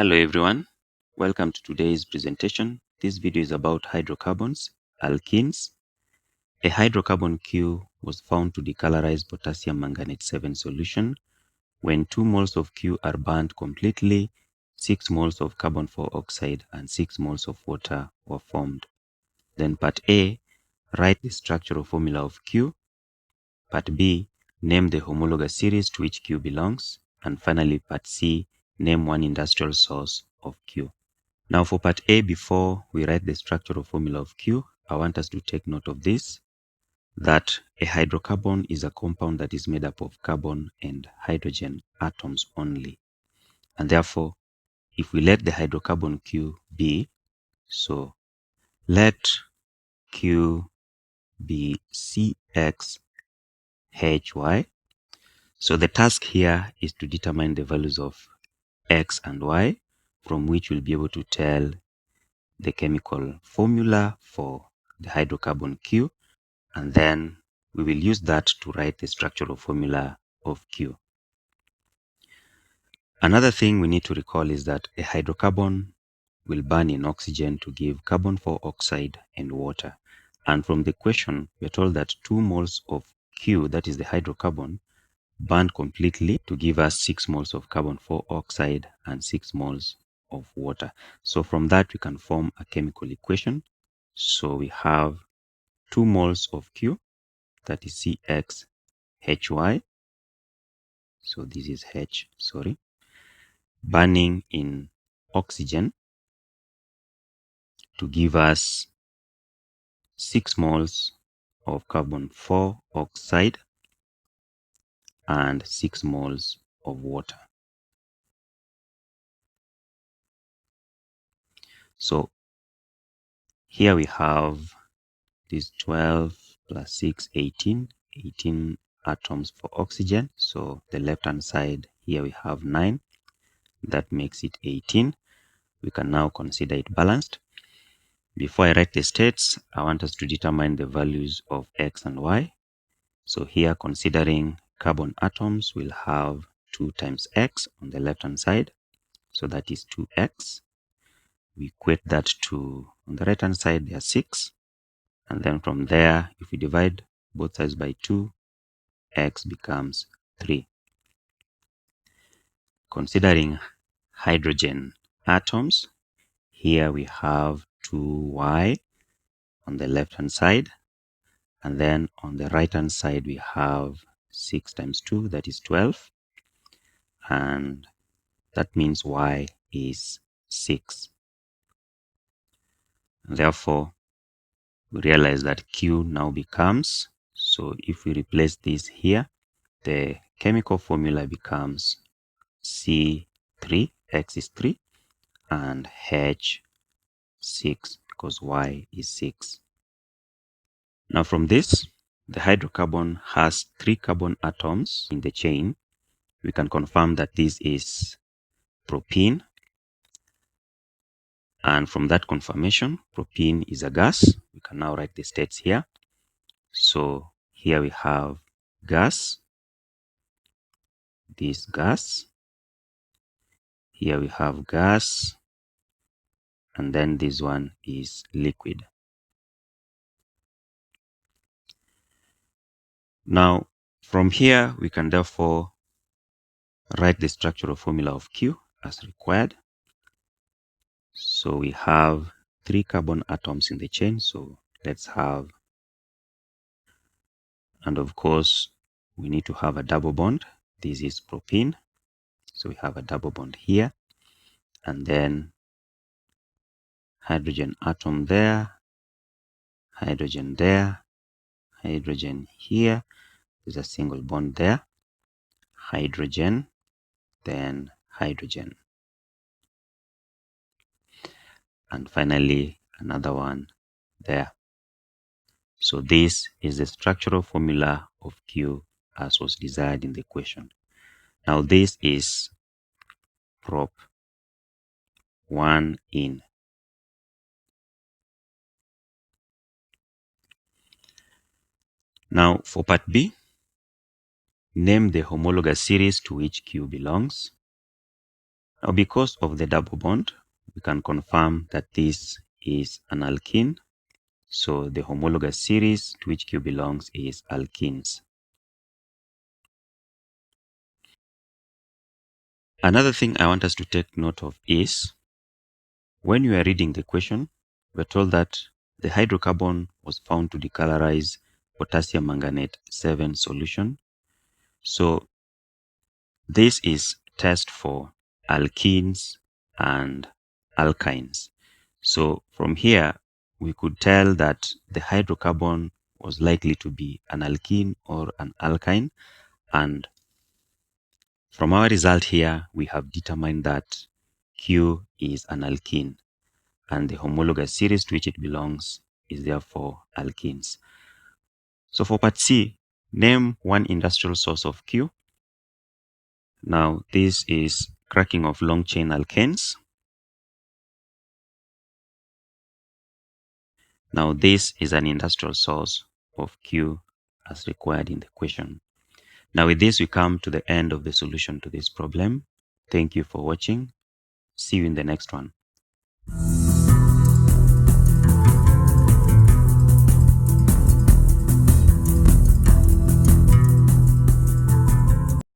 Hello everyone, welcome to today's presentation. This video is about hydrocarbons, alkenes. A hydrocarbon Q was found to decolorize potassium manganate 7 solution. When 2 moles of Q are burned completely, 6 moles of carbon 4 oxide and 6 moles of water were formed. Then part A, write the structural formula of Q. Part B, name the homologous series to which Q belongs. And finally, part C, name one industrial source of Q. Now for part A, before we write the structural formula of Q, I want us to take note of this, that a hydrocarbon is a compound that is made up of carbon and hydrogen atoms only. And therefore, if we let the hydrocarbon Q be, so let Q be CXHY. So the task here is to determine the values of X and Y, from which we'll be able to tell the chemical formula for the hydrocarbon Q, and then we will use that to write the structural formula of Q. Another thing we need to recall is that a hydrocarbon will burn in oxygen to give carbon 4 oxide and water. And from the question, we're told that 2 moles of Q, that is the hydrocarbon, burned completely to give us 6 moles of carbon 4 oxide and 6 moles of water. So from that, we can form a chemical equation. So we have 2 moles of Q, that is CXHY. So this is H, sorry. Burning in oxygen to give us 6 moles of carbon 4 oxide and 6 moles of water. So here we have this 12 plus 6, 18 atoms for oxygen. So the left hand side here we have 9. That makes it 18. We can now consider it balanced. Before I write the states, I want us to determine the values of X and Y. So here, considering carbon atoms, we'll have 2 times X on the left hand side. So that is 2X. We equate that to, on the right hand side, there are 6. And then from there, if we divide both sides by 2, X becomes 3. Considering hydrogen atoms, here we have 2Y on the left hand side, and then on the right hand side we have 6 times 2, that is 12, and that means Y is 6. Therefore, we realize that Q now becomes, so if we replace this here, the chemical formula becomes C3, X is 3, and H 6, because Y is 6. Now from this, the hydrocarbon has 3 carbon atoms in the chain. We can confirm that this is propene. And from that confirmation, propene is a gas. We can now write the states here. So here we have gas, this gas. Here we have gas, and then this one is liquid. Now, from here, we can therefore write the structural formula of Q as required. So we have 3 carbon atoms in the chain. So let's have, and of course, we need to have a double bond. This is propene. So we have a double bond here. And then hydrogen atom there, hydrogen there, hydrogen here. There's a single bond there, hydrogen, then hydrogen, and finally another one there. So this is the structural formula of Q as was desired in the question. Now this is prop 1 in. Now for part B, name the homologous series to which Q belongs. Now, because of the double bond, we can confirm that this is an alkene. So the homologous series to which Q belongs is alkenes. Another thing I want us to take note of is when you are reading the question, we're told that the hydrocarbon was found to decolorize potassium manganate 7 solution. So this is test for alkenes and alkynes. So from here, we could tell that the hydrocarbon was likely to be an alkene or an alkyne. And from our result here, we have determined that Q is an alkene, and the homologous series to which it belongs is therefore alkenes. So for part C, name one industrial source of Q. Now this is cracking of long chain alkanes. Now this is an industrial source of Q as required in the question. Now with this, we come to the end of the solution to this problem. Thank you for watching. See you in the next one.